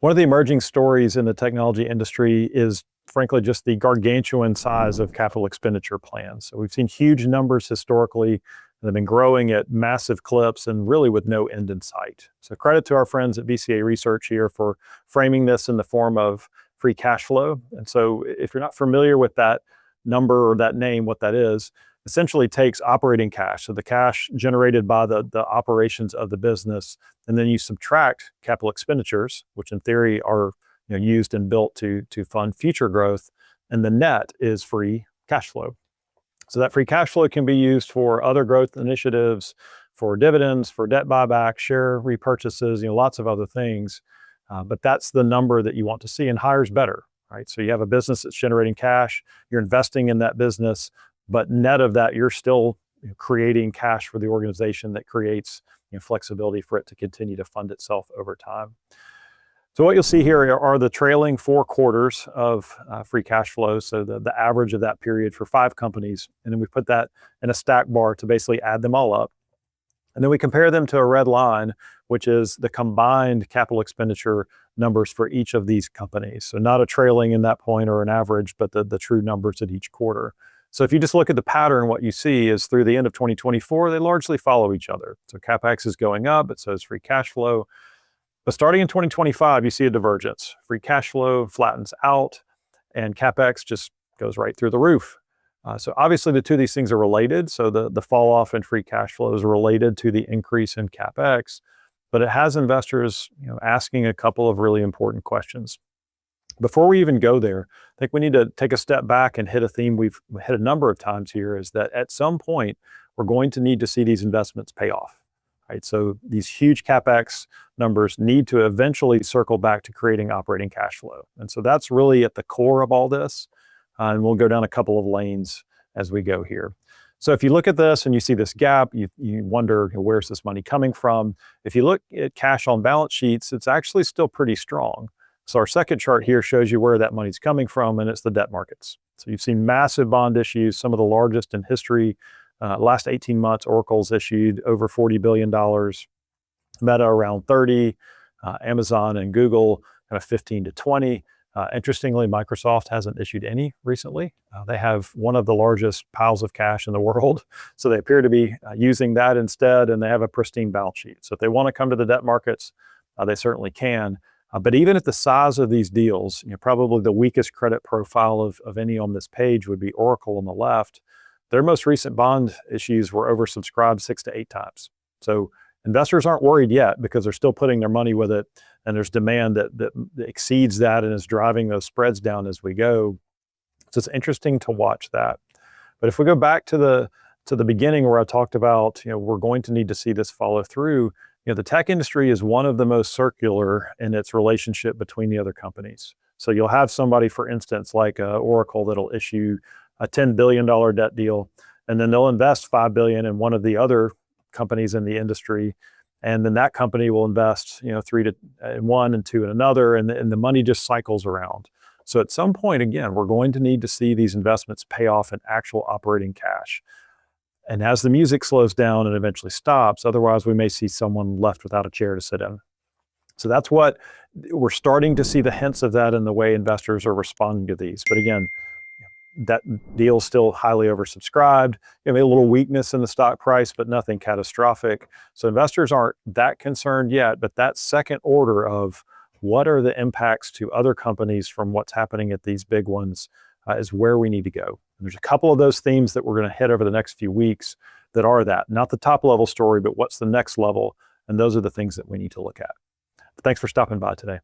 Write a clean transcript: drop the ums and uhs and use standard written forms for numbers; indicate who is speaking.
Speaker 1: One of the emerging stories in the technology industry is, frankly, just the gargantuan size of capital expenditure plans. So we've seen huge numbers historically. They've been growing at massive clips and really with no end in sight. So credit to our friends at VCA Research here for framing this in the form of free cash flow. And so if you're not familiar with that number or that name, what that is, essentially takes operating cash, so the cash generated by the operations of the business, and then you subtract capital expenditures, which in theory are used and built to fund future growth, and the net is free cash flow. So that free cash flow can be used for other growth initiatives, for dividends, for debt buyback, share repurchases, lots of other things. But that's the number that you want to see, and higher is better, right? So you have a business that's generating cash, you're investing in that business, but net of that, you're still creating cash for the organization that creates flexibility for it to continue to fund itself over time. So what you'll see here are the trailing 4 quarters of free cash flow, so the average of that period for 5 companies, and then we put that in a stack bar to basically add them all up. And then we compare them to a red line, which is the combined capital expenditure numbers for each of these companies. So not a trailing in that point or an average, but the true numbers at each quarter. So if you just look at the pattern, what you see is through the end of 2024, they largely follow each other. So CapEx is going up, but so is free cash flow. But starting in 2025, you see a divergence. Free cash flow flattens out, and CapEx just goes right through the roof. So obviously the two of these things are related. So the fall off in free cash flow is related to the increase in CapEx, but it has investors asking a couple of really important questions. Before we even go there, I think we need to take a step back and hit a theme we've hit a number of times here, is that at some point, we're going to need to see these investments pay off, right? So these huge CapEx numbers need to eventually circle back to creating operating cash flow. And so that's really at the core of all this. And we'll go down a couple of lanes as we go here. So if you look at this and you see this gap, you wonder, where's this money coming from? If you look at cash on balance sheets, it's actually still pretty strong. So our second chart here shows you where that money's coming from, and it's the debt markets. So you've seen massive bond issues, some of the largest in history. Last 18 months, Oracle's issued over $40 billion, Meta around 30, Amazon and Google kind of 15 to 20. Interestingly, Microsoft hasn't issued any recently. They have one of the largest piles of cash in the world, so they appear to be using that instead, and they have a pristine balance sheet. So if they want to come to the debt markets, they certainly can. But even at the size of these deals, probably the weakest credit profile of any on this page would be Oracle on the left. Their most recent bond issues were oversubscribed 6 to 8 times. So investors aren't worried yet because they're still putting their money with it, and there's demand that exceeds that and is driving those spreads down as we go. So it's interesting to watch that. But if we go back to the beginning where I talked about, we're going to need to see this follow through. The tech industry is one of the most circular in its relationship between the other companies. So you'll have somebody, for instance, like Oracle, that'll issue a $10 billion debt deal, and then they'll invest $5 billion in one of the other companies in the industry, and then that company will invest, 3 in one and 2 in another, and the money just cycles around. So at some point, again, we're going to need to see these investments pay off in actual operating cash. And as the music slows down and eventually stops, otherwise we may see someone left without a chair to sit in. So that's what we're starting to see, the hints of that in the way investors are responding to these. But again, that deal's still highly oversubscribed. Maybe a little weakness in the stock price, but nothing catastrophic. So investors aren't that concerned yet, but that second order of what are the impacts to other companies from what's happening at these big ones is where we need to go. And there's a couple of those themes that we're going to hit over the next few weeks that are that. Not the top level story, but what's the next level. And those are the things that we need to look at. Thanks for stopping by today.